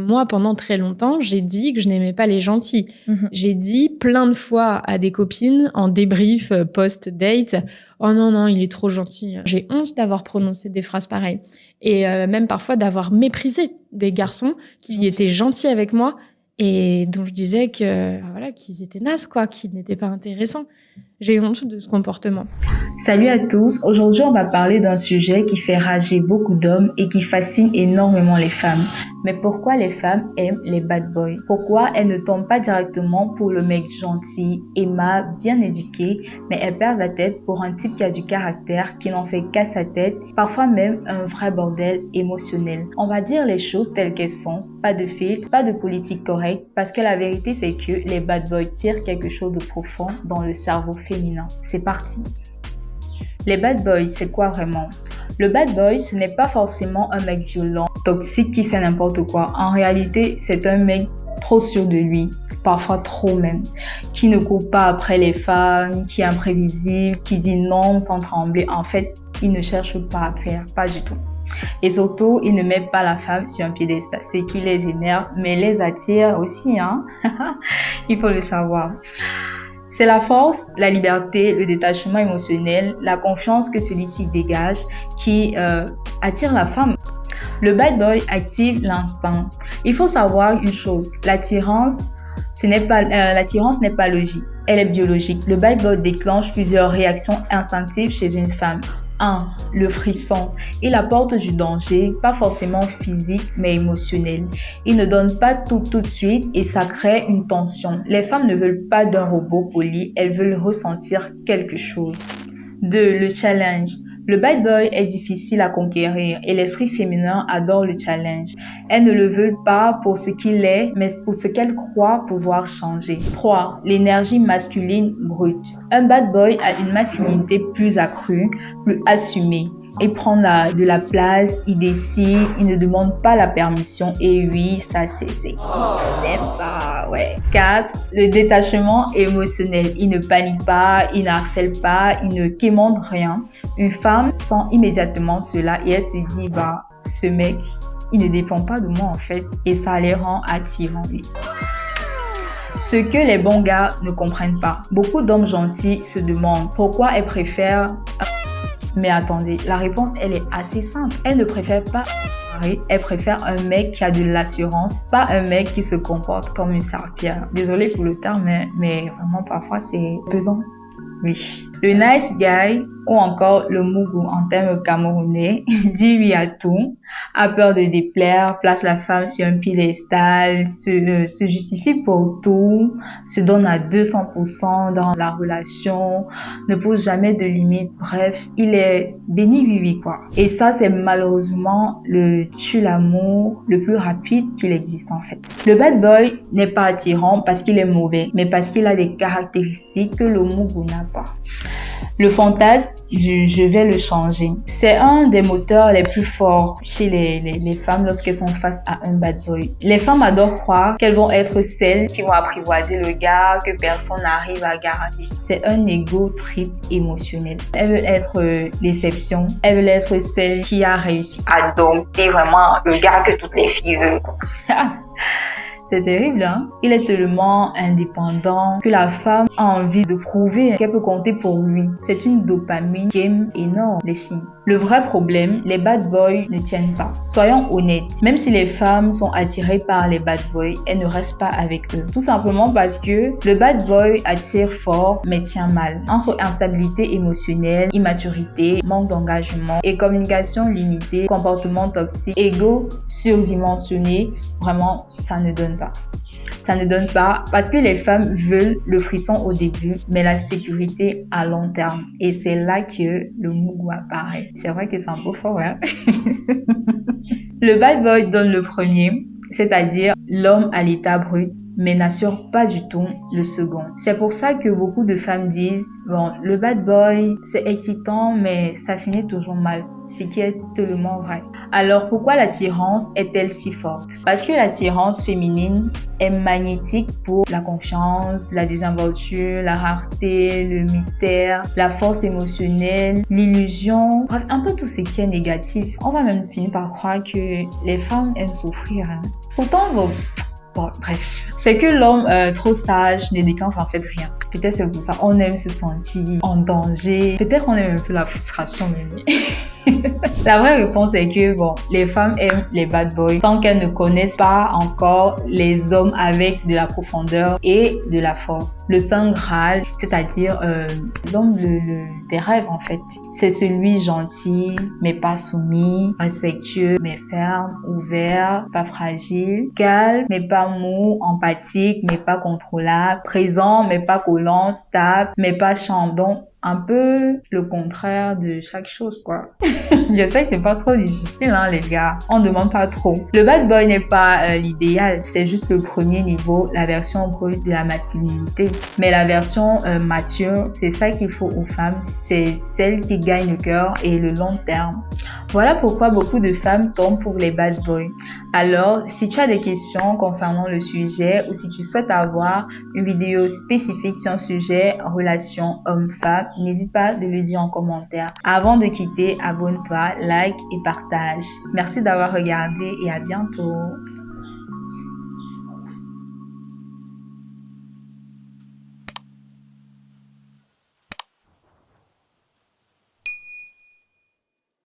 moi, pendant très longtemps, j'ai dit que je n'aimais pas les gentils. J'ai dit plein de fois à des copines en débrief post-date, « Oh non, non, il est trop gentil. » J'ai honte d'avoir prononcé des phrases pareilles. Et même parfois d'avoir méprisé des garçons qui étaient gentils avec moi et dont je disais que voilà, qu'ils étaient nazes, quoi, qu'ils n'étaient pas intéressants. J'ai honte de ce comportement. Salut à tous, aujourd'hui on va parler d'un sujet qui fait rager beaucoup d'hommes et qui fascine énormément les femmes. Mais pourquoi les femmes aiment les bad boys? Pourquoi elles ne tombent pas directement pour le mec gentil, aimable, bien éduqué, mais elles perdent la tête pour un type qui a du caractère, qui n'en fait qu'à sa tête, parfois même un vrai bordel émotionnel. On va dire les choses telles qu'elles sont, pas de filtre, pas de politique correcte, parce que la vérité c'est que les bad boys tirent quelque chose de profond dans le cerveau féminin. C'est parti. Les bad boys, c'est quoi vraiment? Le bad boy, ce n'est pas forcément un mec violent, toxique qui fait n'importe quoi. En réalité, c'est un mec trop sûr de lui, parfois trop même, qui ne court pas après les femmes, qui est imprévisible, qui dit non sans trembler. En fait, il ne cherche pas à plaire, pas du tout. Et surtout, il ne met pas la femme sur un piédestal. C'est qui les énerve, mais les attire aussi, hein. Il faut le savoir. C'est la force, la liberté, le détachement émotionnel, la confiance que celui-ci dégage qui attire la femme. Le bad boy active l'instinct. Il faut savoir une chose, l'attirance n'est pas logique, elle est biologique. Le bad boy déclenche plusieurs réactions instinctives chez une femme. 1. Le frisson. Il apporte du danger, pas forcément physique, mais émotionnel. Il ne donne pas tout de suite et ça crée une tension. Les femmes ne veulent pas d'un robot poli, elles veulent ressentir quelque chose. 2. Le challenge. Le bad boy est difficile à conquérir et l'esprit féminin adore le challenge. Elles ne le veulent pas pour ce qu'il est, mais pour ce qu'elles croient pouvoir changer. 3. L'énergie masculine brute. Un bad boy a une masculinité plus accrue, plus assumée. Il prend de la place, il décide, il ne demande pas la permission. Et oui, ça c'est sexy. J'aime ça, ouais. 4. Le détachement émotionnel. Il ne panique pas, il ne harcèle pas, il ne quémande rien. Une femme sent immédiatement cela et elle se dit, ce mec, il ne dépend pas de moi en fait. Et ça les rend attirants, oui. Ce que les bons gars ne comprennent pas. Beaucoup d'hommes gentils se demandent pourquoi elles préfèrent... Mais attendez, la réponse, elle est assez simple. Elle ne préfère pas elle préfère un mec qui a de l'assurance, pas un mec qui se comporte comme une serpillère. Désolée pour le terme, mais vraiment parfois c'est pesant. Oui. Le nice guy, ou encore le mougou en termes camerounais, dit oui à tout, a peur de déplaire, place la femme sur un piédestal, se justifie pour tout, se donne à 200% dans la relation, ne pose jamais de limites, bref, il est béni oui quoi. Et ça, c'est malheureusement le tue l'amour le plus rapide qu'il existe en fait. Le bad boy n'est pas attirant parce qu'il est mauvais, mais parce qu'il a des caractéristiques que le mougou n'a pas. Le fantasme du « je vais le changer », c'est un des moteurs les plus forts chez les femmes lorsqu'elles sont face à un bad boy. Les femmes adorent croire qu'elles vont être celles qui vont apprivoiser le gars, que personne n'arrive à garder. C'est un ego trip émotionnel. Elles veulent être l'exception. Elles veulent être celle qui a réussi à dompter vraiment le gars que toutes les filles veulent. C'est terrible, hein? Il est tellement indépendant que la femme a envie de prouver qu'elle peut compter pour lui. C'est une dopamine game énorme, les filles. Le vrai problème, les bad boys ne tiennent pas. Soyons honnêtes, même si les femmes sont attirées par les bad boys, elles ne restent pas avec eux. Tout simplement parce que le bad boy attire fort, mais tient mal. Entre instabilité émotionnelle, immaturité, manque d'engagement et communication limitée, comportement toxique, ego surdimensionné, vraiment, ça ne donne pas. Ça ne donne pas parce que les femmes veulent le frisson au début, mais la sécurité à long terme. Et c'est là que le mougou apparaît. C'est vrai que c'est un peu fort, hein? Le bad boy donne le premier, c'est-à-dire l'homme à l'état brut, mais n'assure pas du tout le second. C'est pour ça que beaucoup de femmes disent, bon, le bad boy, c'est excitant, mais ça finit toujours mal. Ce qui est tellement vrai. Alors, pourquoi l'attirance est-elle si forte? Parce que l'attirance féminine est magnétique pour la confiance, la désinvolture, la rareté, le mystère, la force émotionnelle, l'illusion, bref, un peu tout ce qui est négatif. On va même finir par croire que les femmes aiment souffrir, hein. Pourtant, bon, bref. C'est que l'homme trop sage ne déclenche en fait rien. Peut-être c'est pour ça. On aime se sentir en danger. Peut-être qu'on aime un peu la frustration, mais... La vraie réponse est que, bon, les femmes aiment les bad boys tant qu'elles ne connaissent pas encore les hommes avec de la profondeur et de la force. Le saint Graal, c'est-à-dire l'homme des rêves en fait. C'est celui gentil, mais pas soumis, respectueux, mais ferme, ouvert, pas fragile, calme, mais pas mou, empathique, mais pas contrôlable, présent, mais pas collant, stable, mais pas chambon. Un peu le contraire de chaque chose, quoi. J'espère que c'est pas trop difficile, hein, les gars. On demande pas trop. Le bad boy n'est pas l'idéal. C'est juste le premier niveau, la version brute de la masculinité. Mais la version mature, c'est ça qu'il faut aux femmes. C'est celle qui gagne le cœur et le long terme. Voilà pourquoi beaucoup de femmes tombent pour les bad boys. Alors, si tu as des questions concernant le sujet ou si tu souhaites avoir une vidéo spécifique sur un sujet relation homme-femme, n'hésite pas de le dire en commentaire. Avant de quitter, abonne-toi, like et partage. Merci d'avoir regardé et à bientôt.